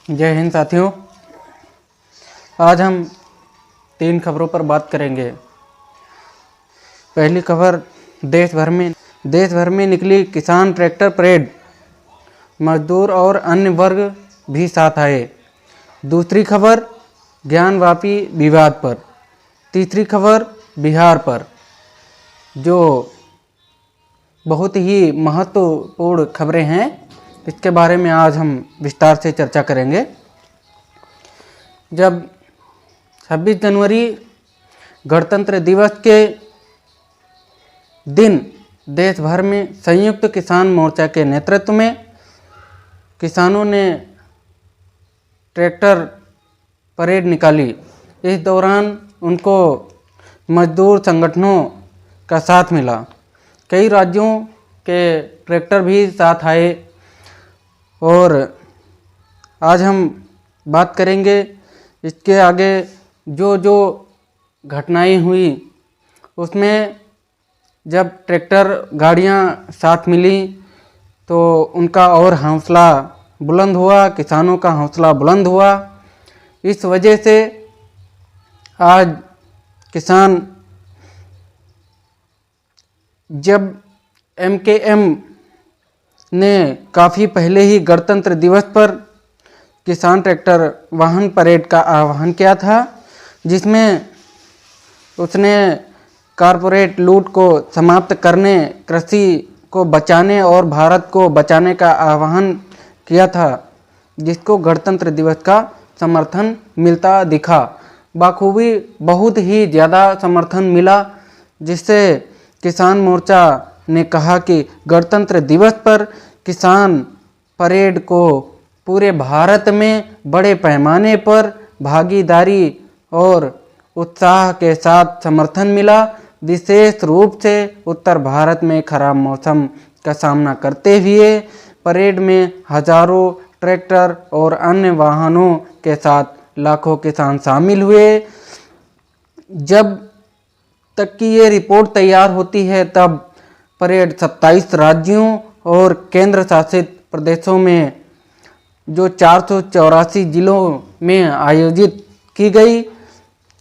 जय हिंद साथियों। आज हम 3 खबरों पर बात करेंगे। पहली खबर, देश भर में निकली किसान ट्रैक्टर परेड, मजदूर और अन्य वर्ग भी साथ आए। दूसरी खबर, ज्ञानवापी विवाद पर। तीसरी खबर, बिहार पर, जो बहुत ही महत्वपूर्ण खबरें हैं। इसके बारे में आज हम विस्तार से चर्चा करेंगे। जब 26 जनवरी गणतंत्र दिवस के दिन देश भर में संयुक्त किसान मोर्चा के नेतृत्व में किसानों ने ट्रैक्टर परेड निकाली। इस दौरान उनको मजदूर संगठनों का साथ मिला। कई राज्यों के ट्रैक्टर भी साथ आए और आज हम बात करेंगे इसके आगे जो घटनाएं हुई उसमें। जब ट्रैक्टर गाड़ियां साथ मिली तो उनका और हौसला बुलंद हुआ, किसानों का हौसला बुलंद हुआ। इस वजह से आज किसान जब MKM ने काफ़ी पहले ही गणतंत्र दिवस पर किसान ट्रैक्टर वाहन परेड का आह्वान किया था, जिसमें उसने कारपोरेट लूट को समाप्त करने, कृषि को बचाने और भारत को बचाने का आह्वान किया था, जिसको गणतंत्र दिवस का समर्थन मिलता दिखा। बखूबी बहुत ही ज़्यादा समर्थन मिला, जिससे किसान मोर्चा ने कहा कि गणतंत्र दिवस पर किसान परेड को पूरे भारत में बड़े पैमाने पर भागीदारी और उत्साह के साथ समर्थन मिला। विशेष रूप से उत्तर भारत में खराब मौसम का सामना करते हुए परेड में हजारों ट्रैक्टर और अन्य वाहनों के साथ लाखों किसान शामिल हुए। जब तक कि ये रिपोर्ट तैयार होती है तब परेड 27 राज्यों और केंद्र शासित प्रदेशों में जो 484 जिलों में आयोजित की गई।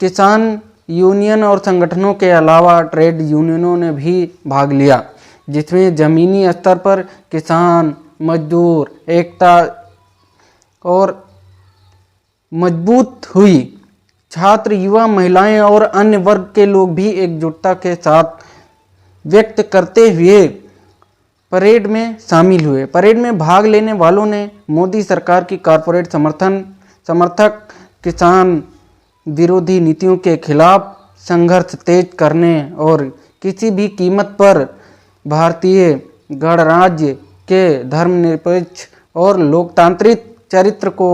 किसान यूनियन और संगठनों के अलावा ट्रेड यूनियनों ने भी भाग लिया, जिसमें ज़मीनी स्तर पर किसान मजदूर एकता और मजबूत हुई। छात्र, युवा, महिलाएं और अन्य वर्ग के लोग भी एकजुटता के साथ व्यक्त करते हुए परेड में शामिल हुए। परेड में भाग लेने वालों ने मोदी सरकार की कारपोरेट समर्थक किसान विरोधी नीतियों के खिलाफ संघर्ष तेज करने और किसी भी कीमत पर भारतीय गणराज्य के धर्मनिरपेक्ष और लोकतांत्रिक चरित्र को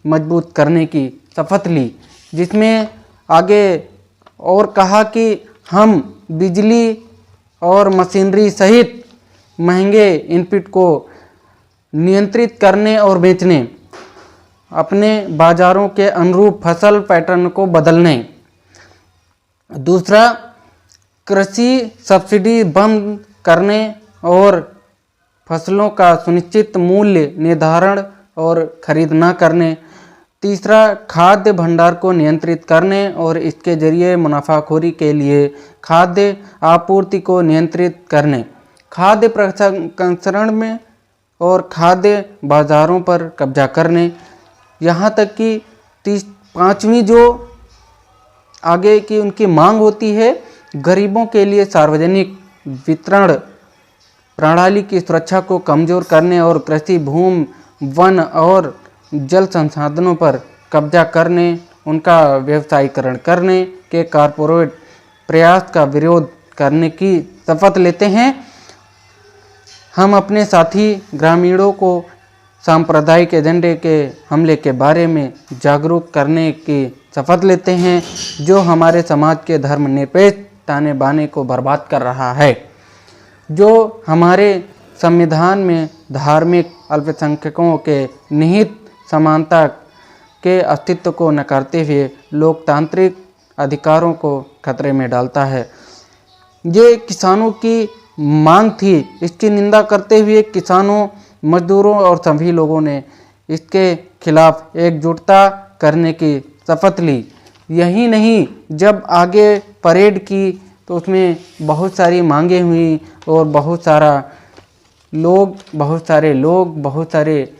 मजबूत करने की शपथ ली। जिसमें आगे और कहा कि हम बिजली और मशीनरी सहित महंगे इनपुट को नियंत्रित करने और बेचने, अपने बाजारों के अनुरूप फसल पैटर्न को बदलने। दूसरा, कृषि सब्सिडी बंद करने और फसलों का सुनिश्चित मूल्य निर्धारण और खरीद न करने। तीसरा, खाद्य भंडार को नियंत्रित करने और इसके जरिए मुनाफाखोरी के लिए खाद्य आपूर्ति को नियंत्रित करने। खाद्य प्रसंस्करण में और खाद्य बाजारों पर कब्जा करने। यहाँ तक कि पांचवी जो आगे की उनकी मांग होती है, गरीबों के लिए सार्वजनिक वितरण प्रणाली की सुरक्षा को कमजोर करने और कृषि भूमि, वन और जल संसाधनों पर कब्जा करने, उनका व्यवसायीकरण करने के कारपोरेट प्रयास का विरोध करने की शपथ लेते हैं। हम अपने साथी ग्रामीणों को सांप्रदायिक एजेंडे के हमले के बारे में जागरूक करने की शपथ लेते हैं, जो हमारे समाज के धर्मनिरपेक्ष ताने बाने को बर्बाद कर रहा है, जो हमारे संविधान में धार्मिक अल्पसंख्यकों के निहित समानता के अस्तित्व को नकारते हुए लोकतांत्रिक अधिकारों को खतरे में डालता है। ये किसानों की मांग थी। इसकी निंदा करते हुए किसानों, मजदूरों और सभी लोगों ने इसके खिलाफ एकजुटता करने की शपथ ली। यही नहीं, जब आगे परेड की तो उसमें बहुत सारी मांगे हुई और बहुत सारे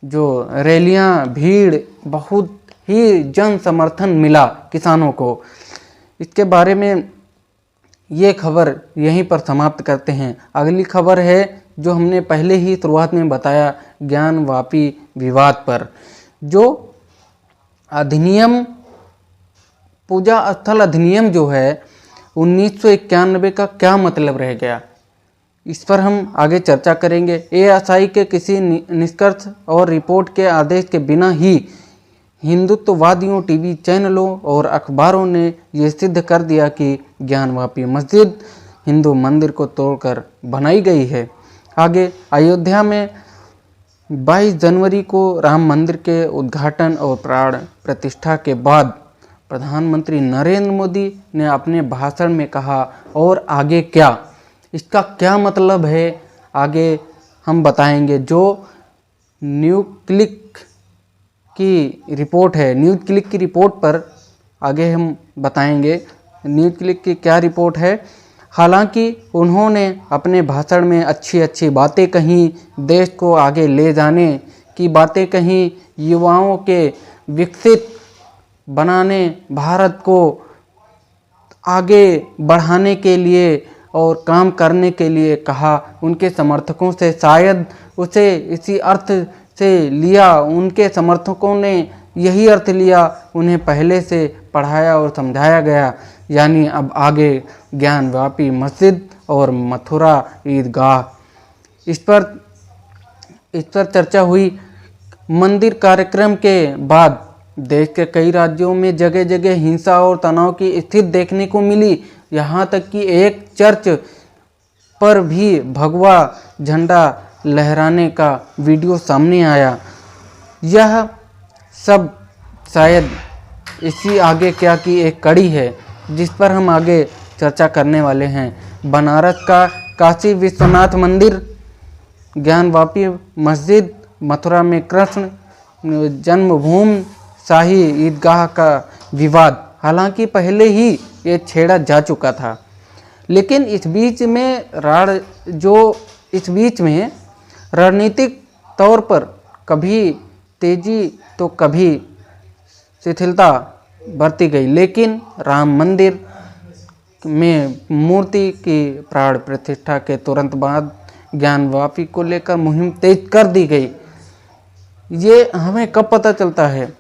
जो रैलियां, भीड़, बहुत ही जन समर्थन मिला किसानों को। इसके बारे में ये खबर यहीं पर समाप्त करते हैं। अगली खबर है जो हमने पहले ही शुरुआत में बताया, ज्ञानवापी विवाद पर। जो अधिनियम, पूजा स्थल अधिनियम जो है 1991 का क्या मतलब रह गया, इस पर हम आगे चर्चा करेंगे। एएसआई के किसी निष्कर्ष और रिपोर्ट के आदेश के बिना ही हिंदुत्ववादियों, टीवी चैनलों और अखबारों ने ये सिद्ध कर दिया कि ज्ञानवापी मस्जिद हिंदू मंदिर को तोड़कर बनाई गई है। आगे अयोध्या में 22 जनवरी को राम मंदिर के उद्घाटन और प्राण प्रतिष्ठा के बाद प्रधानमंत्री नरेंद्र मोदी ने अपने भाषण में कहा, और आगे क्या, इसका क्या मतलब है आगे हम बताएंगे। जो न्यूज़ क्लिक की रिपोर्ट है, न्यूज़ क्लिक की रिपोर्ट पर आगे हम बताएंगे न्यूज़ क्लिक की क्या रिपोर्ट है। हालांकि उन्होंने अपने भाषण में अच्छी अच्छी बातें कहीं, देश को आगे ले जाने की बातें कहीं, युवाओं के विकसित बनाने, भारत को आगे बढ़ाने के लिए और काम करने के लिए कहा। उनके समर्थकों से शायद उसे इसी अर्थ से लिया, उनके समर्थकों ने यही अर्थ लिया, उन्हें पहले से पढ़ाया और समझाया गया। यानी अब आगे ज्ञानवापी मस्जिद और मथुरा ईदगाह, इस पर चर्चा हुई। मंदिर कार्यक्रम के बाद देश के कई राज्यों में जगह जगह हिंसा और तनाव की स्थिति देखने को मिली। यहाँ तक कि एक चर्च पर भी भगवा झंडा लहराने का वीडियो सामने आया। यह सब शायद इसी आगे क्या की एक कड़ी है जिस पर हम आगे चर्चा करने वाले हैं। बनारस का काशी विश्वनाथ मंदिर, ज्ञानवापी मस्जिद, मथुरा में कृष्ण जन्मभूमि, शाही ईदगाह का विवाद। हालांकि पहले ही ये छेड़ा जा चुका था, लेकिन इस बीच में रणनीतिक तौर पर कभी तेजी तो कभी शिथिलता बरती गई। लेकिन राम मंदिर में मूर्ति की प्राण प्रतिष्ठा के तुरंत बाद ज्ञानवापी को लेकर मुहिम तेज कर दी गई। ये हमें कब पता चलता है,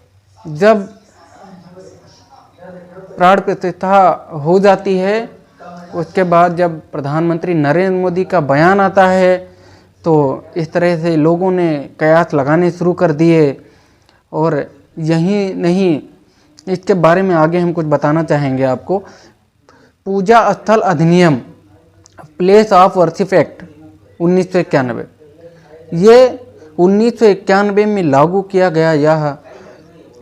जब प्राण प्रतिष्ठा हो जाती है। उसके बाद जब प्रधानमंत्री नरेंद्र मोदी का बयान आता है तो इस तरह से लोगों ने कयास लगाने शुरू कर दिए। और यही नहीं, इसके बारे में आगे हम कुछ बताना चाहेंगे आपको। पूजा स्थल अधिनियम, प्लेस ऑफ वर्शिप एक्ट 1991, ये 1991 में लागू किया गया। यह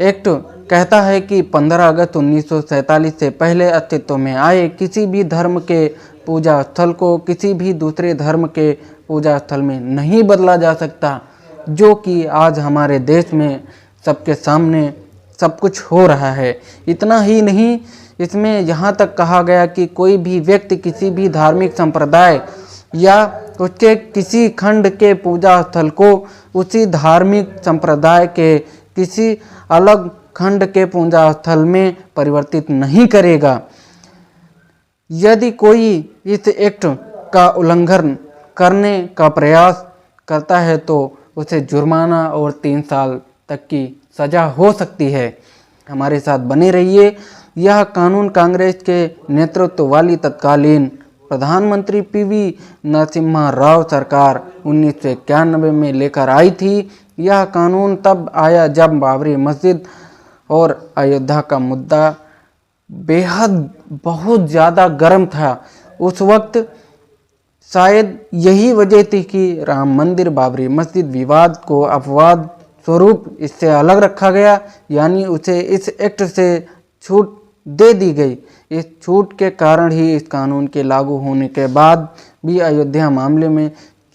एक्ट कहता है कि 15 अगस्त 1947 से पहले अस्तित्व में आए किसी भी धर्म के पूजा स्थल को किसी भी दूसरे धर्म के पूजा स्थल में नहीं बदला जा सकता, जो कि आज हमारे देश में सबके सामने सब कुछ हो रहा है। इतना ही नहीं, इसमें यहाँ तक कहा गया कि कोई भी व्यक्ति किसी भी धार्मिक संप्रदाय या उसके किसी खंड के पूजा स्थल को उसी धार्मिक संप्रदाय के किसी अलग खंड के पूजा स्थल में परिवर्तित नहीं करेगा। यदि कोई इस एक्ट का उल्लंघन करने का प्रयास करता है तो उसे जुर्माना और 3 साल तक की सजा हो सकती है। हमारे साथ बने रहिए। यह कानून कांग्रेस के नेतृत्व वाली तत्कालीन प्रधानमंत्री पीवी नरसिम्हा राव सरकार 1991 में लेकर आई थी। यह कानून तब आया जब बाबरी मस्जिद और अयोध्या का मुद्दा बेहद बहुत ज़्यादा गर्म था। उस वक्त शायद यही वजह थी कि राम मंदिर बाबरी मस्जिद विवाद को अपवाद स्वरूप इससे अलग रखा गया, यानी उसे इस एक्ट से छूट दे दी गई। इस छूट के कारण ही इस कानून के लागू होने के बाद भी अयोध्या मामले में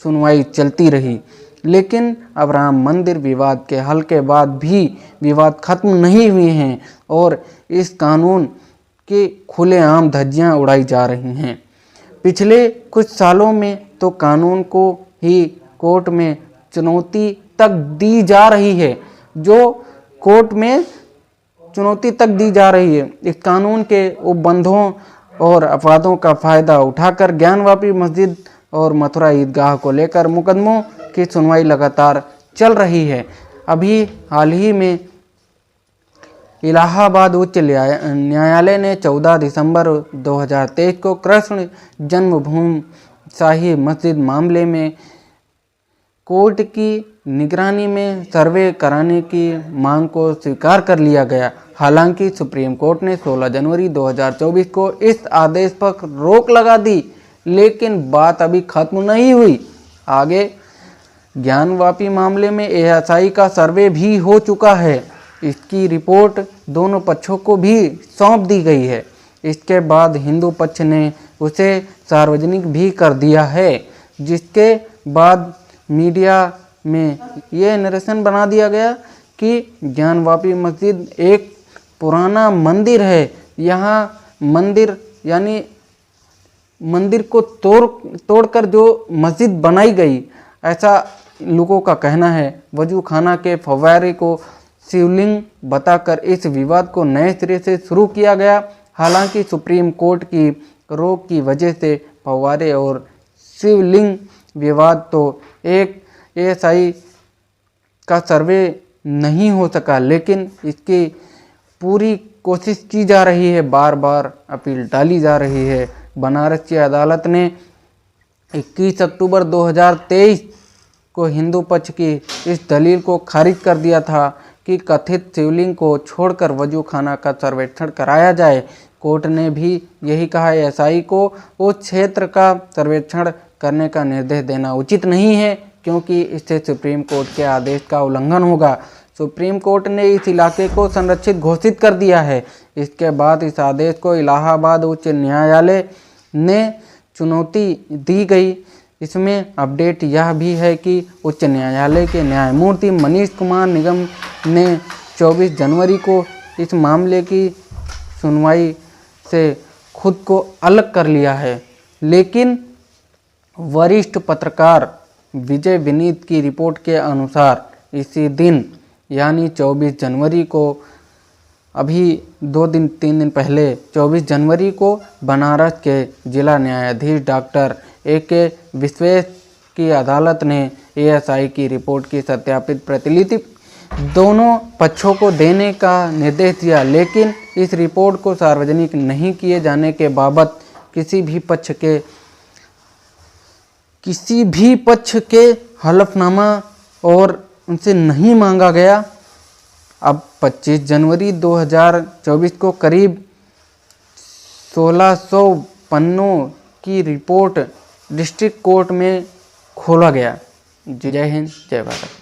सुनवाई चलती रही। लेकिन अब राम मंदिर विवाद के हल के बाद भी विवाद खत्म नहीं हुए हैं और इस कानून के खुलेआम धज्जियां उड़ाई जा रही हैं। पिछले कुछ सालों में तो कानून को ही कोर्ट में चुनौती तक दी जा रही है, जो कोर्ट में चुनौती तक दी जा रही है। इस कानून के उपबंधों और अपवादों का फायदा उठाकर ज्ञानवापी मस्जिद और मथुरा ईदगाह को लेकर मुकदमों की सुनवाई लगातार चल रही है। अभी हाल ही में इलाहाबाद उच्च न्यायालय ने 14 दिसंबर 2023 को कृष्ण जन्मभूमि शाही मस्जिद मामले में कोर्ट की निगरानी में सर्वे कराने की मांग को स्वीकार कर लिया गया। हालांकि सुप्रीम कोर्ट ने 16 जनवरी 2024 को इस आदेश पर रोक लगा दी, लेकिन बात अभी खत्म नहीं हुई। आगे ज्ञानवापी मामले में एएसआई का सर्वे भी हो चुका है। इसकी रिपोर्ट दोनों पक्षों को भी सौंप दी गई है। इसके बाद हिंदू पक्ष ने उसे सार्वजनिक भी कर दिया है, जिसके बाद मीडिया में ये नरेशन बना दिया गया कि ज्ञानवापी मस्जिद एक पुराना मंदिर है। यहाँ मंदिर यानी मंदिर को तोड़कर जो मस्जिद बनाई गई, ऐसा लोगों का कहना है। वजू खाना के फव्वारे को शिवलिंग बताकर इस विवाद को नए सिरे से शुरू किया गया। हालांकि सुप्रीम कोर्ट की रोक की वजह से फव्वारे और शिवलिंग विवाद तो एक एएसआई का सर्वे नहीं हो सका, लेकिन इसकी पूरी कोशिश की जा रही है, बार बार अपील डाली जा रही है। बनारस की अदालत ने 21 अक्टूबर 2023 को हिंदू पक्ष की इस दलील को खारिज कर दिया था कि कथित शिवलिंग को छोड़कर वजू खाना का सर्वेक्षण कराया जाए। कोर्ट ने भी यही कहा, एएसआई को उस क्षेत्र का सर्वेक्षण करने का निर्देश देना उचित नहीं है, क्योंकि इससे सुप्रीम कोर्ट के आदेश का उल्लंघन होगा। सुप्रीम कोर्ट ने इस इलाके को संरक्षित घोषित कर दिया है। इसके बाद इस आदेश को इलाहाबाद उच्च न्यायालय ने चुनौती दी गई। इसमें अपडेट यह भी है कि उच्च न्यायालय के न्यायमूर्ति मनीष कुमार निगम ने 24 जनवरी को इस मामले की सुनवाई से खुद को अलग कर लिया है, लेकिन वरिष्ठ पत्रकार विजय विनीत की रिपोर्ट के अनुसार इसी दिन यानी 24 जनवरी को, अभी 3 दिन पहले 24 जनवरी को बनारस के जिला न्यायाधीश डॉक्टर AK विश्वेश की अदालत ने एएसआई की रिपोर्ट की सत्यापित प्रतिलिपि दोनों पक्षों को देने का निर्देश दिया, लेकिन इस रिपोर्ट को सार्वजनिक नहीं किए जाने के बाबत किसी भी पक्ष के हलफनामा और उनसे नहीं मांगा गया। अब 25 जनवरी 2024 को करीब 1600 पन्नों की रिपोर्ट डिस्ट्रिक्ट कोर्ट में खोला गया। जय हिंद, जय भारत।